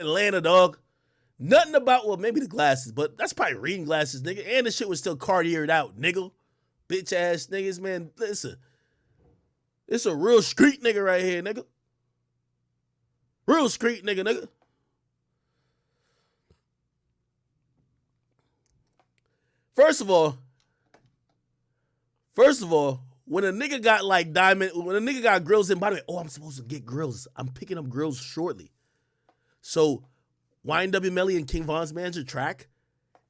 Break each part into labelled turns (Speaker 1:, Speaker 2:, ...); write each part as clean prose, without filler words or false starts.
Speaker 1: Atlanta, dog. Nothing about, well, maybe the glasses, but that's probably reading glasses, nigga. And the shit was still Cartiered out, nigga. Bitch ass niggas, man. Listen. It's a real street nigga right here, nigga. Real street nigga. First of all, when a nigga got like diamond, when a nigga got grills in, by the way, I'm supposed to get grills. I'm picking up grills shortly. So, YNW Melly and King Von's manager track,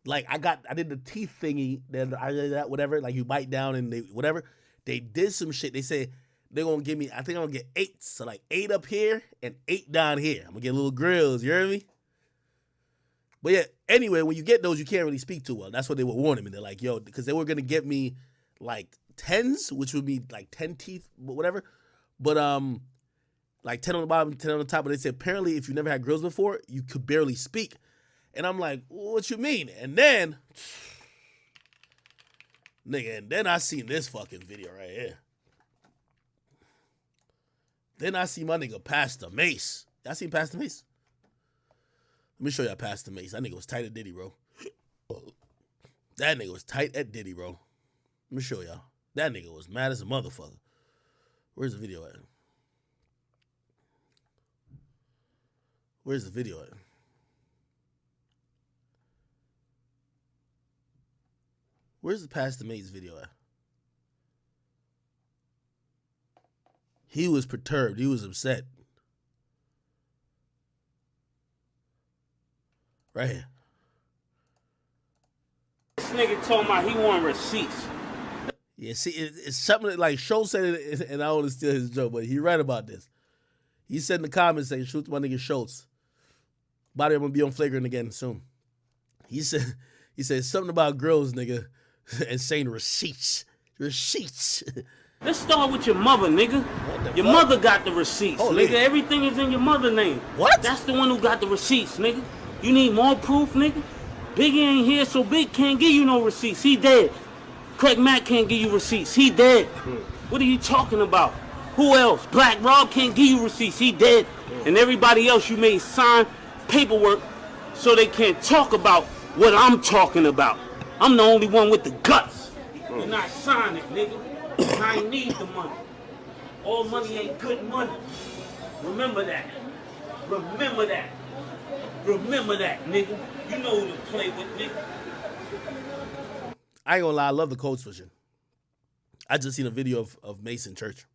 Speaker 1: like I did the teeth thingy, then I did that, whatever, like you bite down and they, whatever. They did some shit. They said they're gonna give me, I think I'm gonna get 8. So like 8 up here and 8 down here. I'm gonna get little grills, you hear me? But yeah, anyway, when you get those, you can't really speak too well. That's what they were warning me. They're like, yo, because they were gonna get me like 10s, which would be like 10 teeth, whatever. But like 10 on the bottom, 10 on the top. But they said apparently if you never had grills before, you could barely speak. And I'm like, what you mean? And then, nigga, and then I seen this fucking video right here. Then I see my nigga Pastor Mase. Y'all seen Pastor Mase? Let me show y'all Pastor Mase. That nigga was tight at Diddy, bro. That nigga was tight at Diddy, bro. Let me show y'all. That nigga was mad as a motherfucker. Where's the video at? Where's the video at? Where's the Pastor Mase video at? He was perturbed. He was upset. Right here.
Speaker 2: This nigga told me he want receipts.
Speaker 1: Yeah, see, it's something that, like, Schultz said it, and I don't want to steal his joke, but he right about this. He said in the comments saying, shoot my nigga Schultz. Body, I'm going to be on Flagrant again soon. He said something about girls, nigga, and saying receipts. Receipts.
Speaker 2: Let's start with your mother, nigga. Your mother got the receipts, nigga. Everything is in your mother's name.
Speaker 1: What?
Speaker 2: That's the one who got the receipts, nigga. You need more proof, nigga? Biggie ain't here, so Big can't give you no receipts. He dead. Craig Mack can't give you receipts. He dead. What are you talking about? Who else? Black Rob can't give you receipts. He dead. And everybody else you made sign paperwork so they can't talk about what I'm talking about. I'm the only one with the guts. You're not signing it, nigga. I ain't need the money. All money ain't good money. Remember that. Remember that. Remember that, nigga. You know who to play with, nigga.
Speaker 1: I ain't gonna lie, I love the code switching. I just seen a video of Mason Church.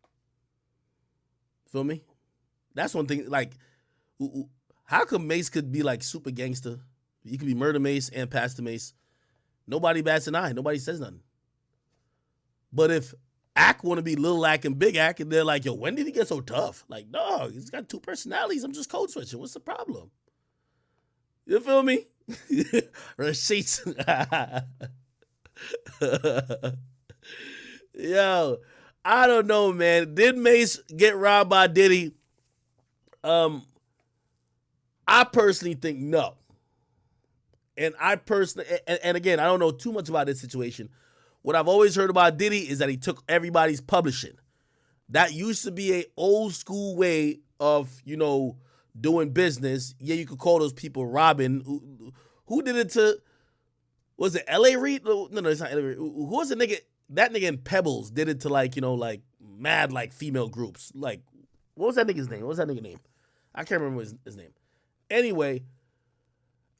Speaker 1: Feel me? That's one thing, like, how come Mase could be like super gangster? You could be Murder Mase and Pastor Mase. Nobody bats an eye. Nobody says nothing. But if Ack want to be Lil Ack and Big Ack, and they're like, yo, when did he get so tough? Like, dog, he's got 2 personalities. I'm just code switching. What's the problem? You feel me? Resheets. Yo, I don't know, man. Did Mase get robbed by Diddy? I personally think no. And and again, I don't know too much about this situation. What I've always heard about Diddy is that he took everybody's publishing. That used to be a old school way of, you know, doing business. Yeah, you could call those people robbing. Who did it to, was it L.A. Reid? No, it's not L.A. Reid. Who was the nigga? That nigga in Pebbles did it to, like, you know, like mad like female groups. Like, what was that nigga's name? What was that nigga name? I can't remember his name. Anyway,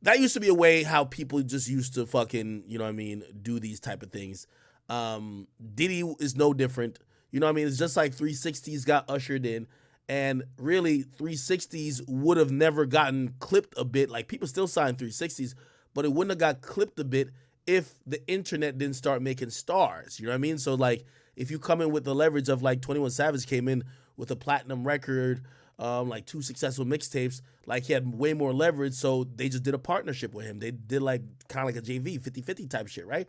Speaker 1: that used to be a way how people just used to fucking, you know what I mean, do these type of things. Diddy is no different. You know what I mean? It's just like 360s got ushered in. And really, 360s would have never gotten clipped a bit. Like, people still sign 360s, but it wouldn't have got clipped a bit if the internet didn't start making stars. You know what I mean? So, like, if you come in with the leverage of, like, 21 Savage came in with a platinum record, like 2 successful mixtapes, like, he had way more leverage, so they just did a partnership with him. They did, like, kind of like a JV, 50-50 type shit, right?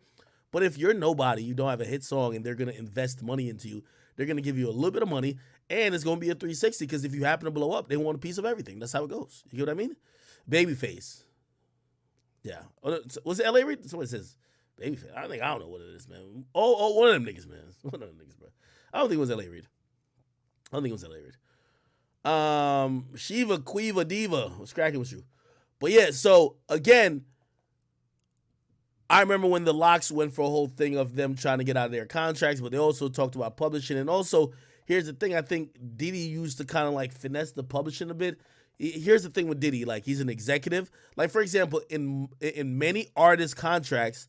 Speaker 1: But if you're nobody, you don't have a hit song, and they're going to invest money into you, they're going to give you a little bit of money, and it's going to be a 360, because if you happen to blow up, they want a piece of everything. That's how it goes. You get what I mean? Babyface. Yeah. Was it L.A. Reid? Somebody says Babyface. I don't know what it is, man. Oh, one of them niggas, man. One of them niggas, bro. I don't think it was L.A. Reid. Shiva Quiva Diva. What's cracking with you? But yeah, so again, I remember when the Locks went for a whole thing of them trying to get out of their contracts, but they also talked about publishing. And also, here's the thing: I think Diddy used to kind of like finesse the publishing a bit. Here's the thing with Diddy: like he's an executive. Like for example, in many artist contracts,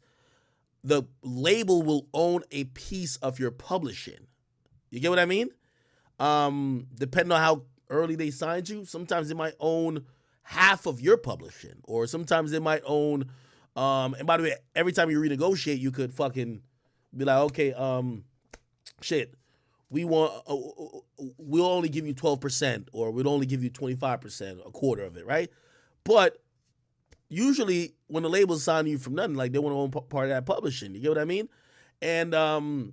Speaker 1: the label will own a piece of your publishing. You get what I mean? Depending on how early they signed you, sometimes they might own half of your publishing, or sometimes they might own. And by the way, every time you renegotiate, you could fucking be like, okay, shit, we'll only give you 12%, or we'll only give you 25%, a quarter of it, right? But usually when the labels sign you from nothing, like they want to own part of that publishing. You get what I mean? And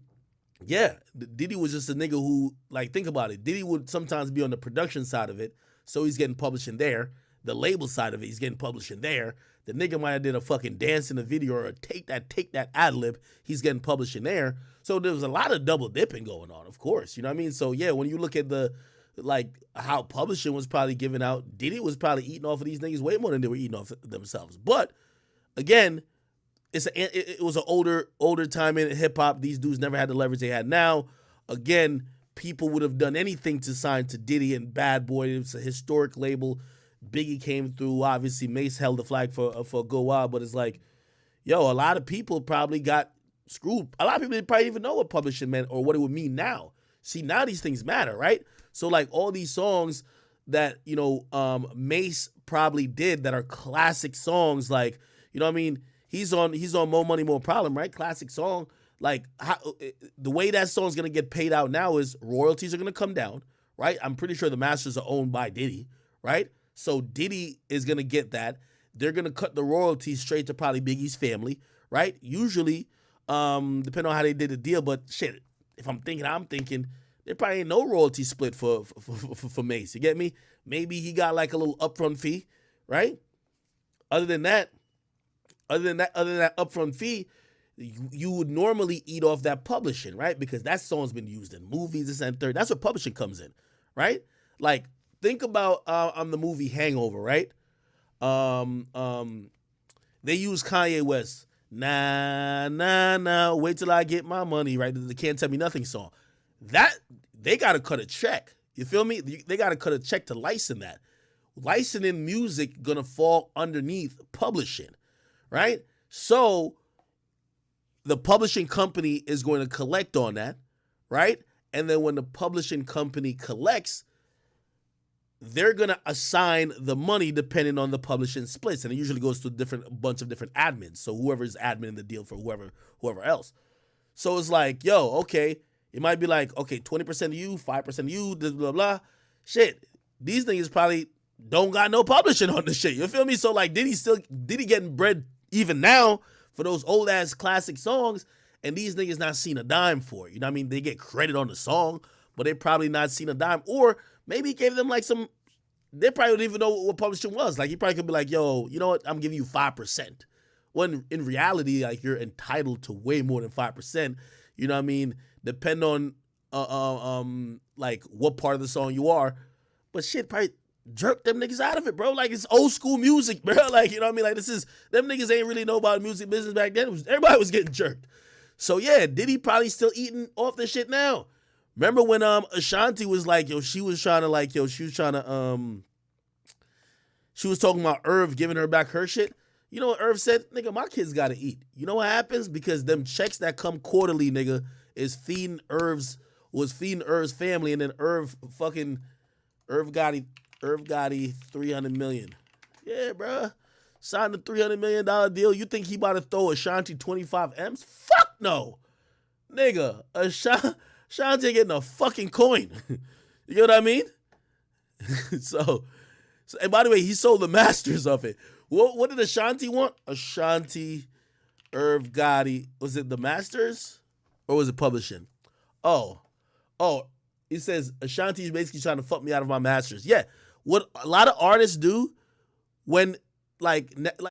Speaker 1: yeah, Diddy was just a nigga who, like, think about it. Diddy would sometimes be on the production side of it, so he's getting publishing there. The label side of it, he's getting publishing there. The nigga might have did a fucking dance in the video or take that ad lib, he's getting publishing there. So there was a lot of double dipping going on, of course. You know what I mean? So yeah, when you look at the like how publishing was probably given out, Diddy was probably eating off of these niggas way more than they were eating off of themselves. But again, it was an older time in hip hop. These dudes never had the leverage they had now. Again, people would have done anything to sign to Diddy and Bad Boy. It was a historic label. Biggie came through. Obviously, Mase held the flag for a good while. But it's like, yo, a lot of people probably got screwed. A lot of people didn't probably even know what publishing meant or what it would mean now. See, now these things matter, right? So like all these songs that, you know, Mase probably did that are classic songs, like, you know what I mean? He's on More Money, More Problem, right? Classic song. Like the way that song's gonna get paid out now is royalties are gonna come down, right? I'm pretty sure the masters are owned by Diddy, right? So Diddy is gonna get that. They're gonna cut the royalties straight to probably Biggie's family, right? Usually, depending on how they did the deal, but shit, if I'm thinking there probably ain't no royalty split for Mase. You get me? Maybe he got like a little upfront fee, right? Other than that upfront fee, you would normally eat off that publishing, right? Because that song's been used in movies, this and third. That's where publishing comes in, right? Like, think about on the movie Hangover, right? They use Kanye West. Nah, wait till I get my money, right? The Can't Tell Me Nothing song. That, they got to cut a check. You feel me? They got to cut a check to license that. Licensing music gonna fall underneath publishing, right? So the publishing company is going to collect on that, right? And then when the publishing company collects, they're going to assign the money depending on the publishing splits. And it usually goes to a bunch of different admins. So whoever's admin the deal for whoever else. So it's like, yo, okay, it might be like, okay, 20% of you, 5% of you, blah, blah, blah. Shit, these niggas probably don't got no publishing on this shit. You feel me? So like Diddy getting bread even now for those old ass classic songs, and these niggas not seen a dime for it. You know what I mean? They get credit on the song, but they probably not seen a dime. Or maybe he gave them like some, they probably don't even know what publishing was. Like he probably could be like, yo, you know what? I'm giving you 5%. When in reality, like you're entitled to way more than 5%. You know what I mean? Depend on like what part of the song you are. But shit, probably jerk them niggas out of it, bro. Like it's old school music, bro. Like, you know what I mean? Like them niggas ain't really know about music business back then. Everybody was getting jerked. So yeah, Diddy probably still eating off this shit now. Remember when Ashanti was like, yo, she was talking about Irv giving her back her shit. You know what Irv said? Nigga, my kids gotta eat. You know what happens? Because them checks that come quarterly, nigga, was feeding Irv's family, and then Irv Gotti 300 million. Yeah, bro. Signed a $300 million deal. You think he about to throw Ashanti 25 M's? Fuck no. Nigga, Ashanti getting a fucking coin. You know what I mean? So, and by the way, he sold the masters of it. What did Ashanti want? Ashanti, Irv Gotti. Was it the masters? Or was it publishing? Oh. He says Ashanti is basically trying to fuck me out of my masters. Yeah. What a lot of artists do when like